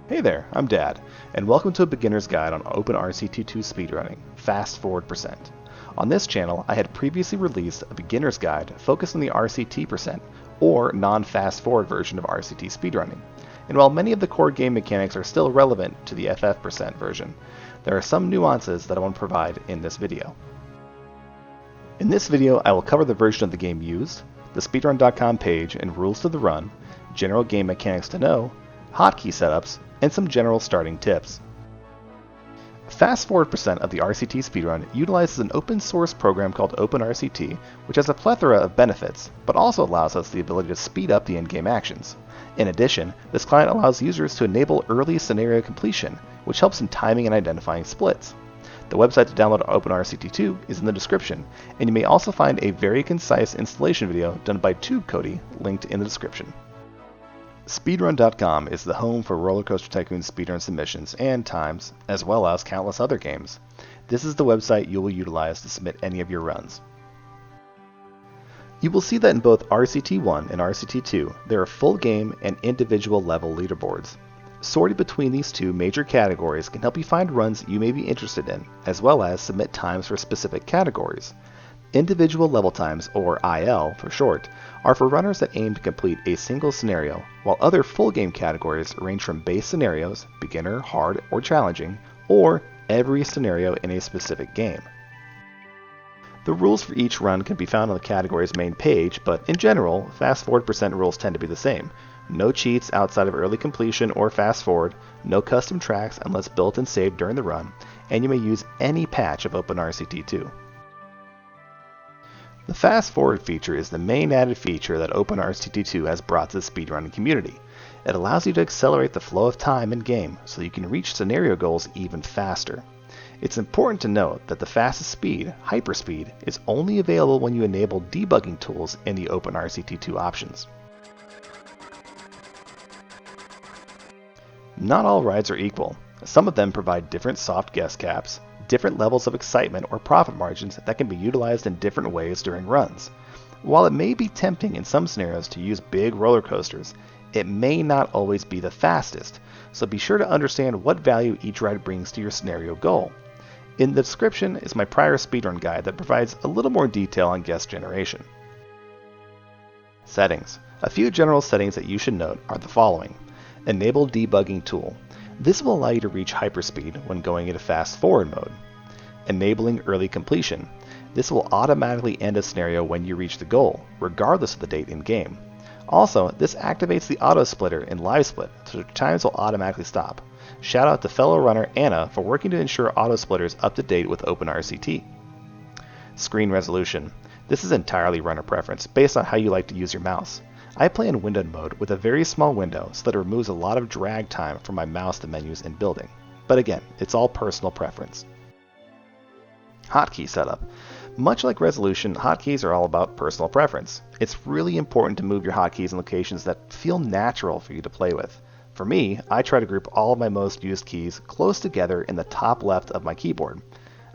Hey there, I'm Dad, and welcome to a beginner's guide on OpenRCT2 speedrunning, fast forward percent. On this channel, I had previously released a beginner's guide focused on the RCT percent, or non-fast forward version of RCT speedrunning. And while many of the core game mechanics are still relevant to the FF percent version, there are some nuances that I want to provide in this video. In this video, I will cover the version of the game used, the speedrun.com page and rules to the run, general game mechanics to know, hotkey setups, and some general starting tips. Fast forward percent of the RCT speedrun utilizes an open source program called OpenRCT, which has a plethora of benefits, but also allows us the ability to speed up the in-game actions. In addition, this client allows users to enable early scenario completion, which helps in timing and identifying splits. The website to download OpenRCT2 is in the description, and you may also find a very concise installation video done by TubeCody linked in the description. Speedrun.com is the home for Roller Coaster Tycoon speedrun submissions and times, as well as countless other games. This is the website you will utilize to submit any of your runs. You will see that in both RCT1 and RCT2, there are full game and individual level leaderboards. Sorting between these two major categories can help you find runs you may be interested in, as well as submit times for specific categories. Individual level times, or IL for short, are for runners that aim to complete a single scenario, while other full game categories range from base scenarios, beginner, hard, or challenging, or every scenario in a specific game. The rules for each run can be found on the category's main page, but in general, fast forward percent rules tend to be the same. No cheats outside of early completion or fast forward, no custom tracks unless built and saved during the run, and you may use any patch of OpenRCT2. The fast forward feature is the main added feature that OpenRCT2 has brought to the speedrunning community. It allows you to accelerate the flow of time in game so you can reach scenario goals even faster. It's important to note that the fastest speed, hyperspeed, is only available when you enable debugging tools in the OpenRCT2 options. Not all rides are equal. Some of them provide different soft guess caps, different levels of excitement or profit margins that can be utilized in different ways during runs. While it may be tempting in some scenarios to use big roller coasters, it may not always be the fastest, so be sure to understand what value each ride brings to your scenario goal. In the description is my prior speedrun guide that provides a little more detail on guess generation. Settings. A few general settings that you should note are the following. Enable debugging tool. This will allow you to reach hyperspeed when going into fast forward mode. Enabling early completion. This will automatically end a scenario when you reach the goal, regardless of the date in game. Also, this activates the auto splitter in LiveSplit, so times will automatically stop. Shout out to fellow runner Anna for working to ensure auto splitter is up to date with OpenRCT. Screen resolution. This is entirely runner preference based on how you like to use your mouse. I play in windowed mode with a very small window so that it removes a lot of drag time from my mouse to menus and building. But again, it's all personal preference. Hotkey setup. Much like resolution, hotkeys are all about personal preference. It's really important to move your hotkeys in locations that feel natural for you to play with. For me, I try to group all of my most used keys close together in the top left of my keyboard.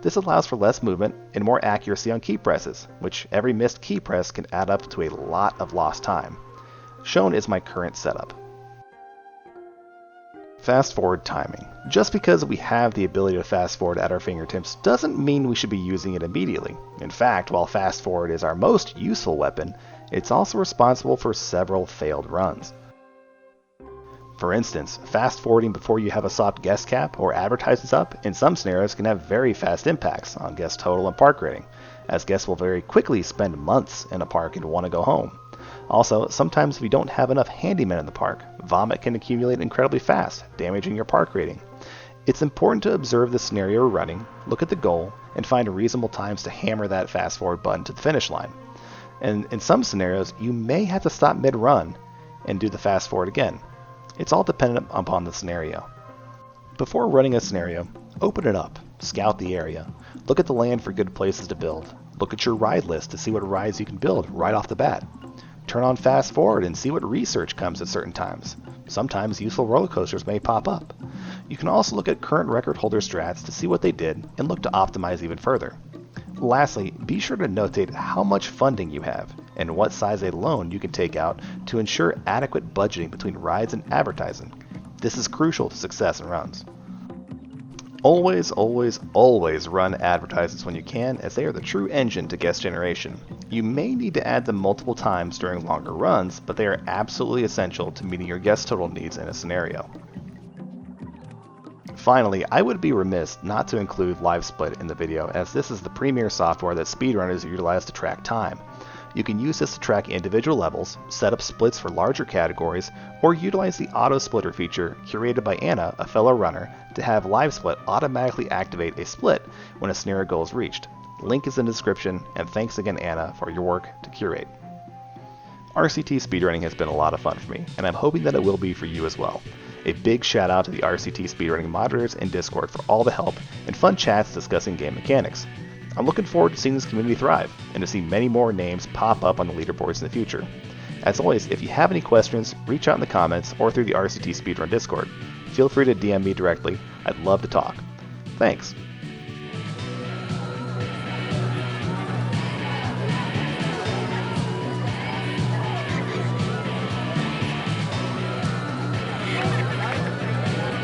This allows for less movement and more accuracy on key presses, which every missed key press can add up to a lot of lost time. Shown is my current setup. Fast forward timing. Just because we have the ability to fast forward at our fingertips doesn't mean we should be using it immediately. In fact, while fast forward is our most useful weapon, it's also responsible for several failed runs. For instance, fast forwarding before you have a soft guess cap or advertisements up in some scenarios can have very fast impacts on guess total and park rating, as guests will very quickly spend months in a park and want to go home. Also, sometimes if you don't have enough handymen in the park, vomit can accumulate incredibly fast, damaging your park rating. It's important to observe the scenario you're running, look at the goal, and find reasonable times to hammer that fast forward button to the finish line. And in some scenarios, you may have to stop mid-run and do the fast forward again. It's all dependent upon the scenario. Before running a scenario, open it up, scout the area, look at the land for good places to build, look at your ride list to see what rides you can build right off the bat. Turn on fast forward and see what research comes at certain times. Sometimes useful roller coasters may pop up. You can also look at current record holder strats to see what they did and look to optimize even further. Lastly, be sure to notate how much funding you have and what size a loan you can take out to ensure adequate budgeting between rides and advertising. This is crucial to success in runs. Always, always, always run advertisements when you can, as they are the true engine to guest generation. You may need to add them multiple times during longer runs, but they are absolutely essential to meeting your guest total needs in a scenario. Finally, I would be remiss not to include LiveSplit in the video, as this is the premier software that speedrunners utilize to track time. You can use this to track individual levels, set up splits for larger categories, or utilize the auto splitter feature curated by Anna, a fellow runner, to have LiveSplit automatically activate a split when a scenario goal is reached. Link is in the description, and thanks again Anna for your work to curate. RCT speedrunning has been a lot of fun for me, and I'm hoping that it will be for you as well. A big shout out to the RCT speedrunning moderators in Discord for all the help and fun chats discussing game mechanics. I'm looking forward to seeing this community thrive, and to see many more names pop up on the leaderboards in the future. As always, if you have any questions, reach out in the comments or through the RCT Speedrun Discord. Feel free to DM me directly, I'd love to talk. Thanks!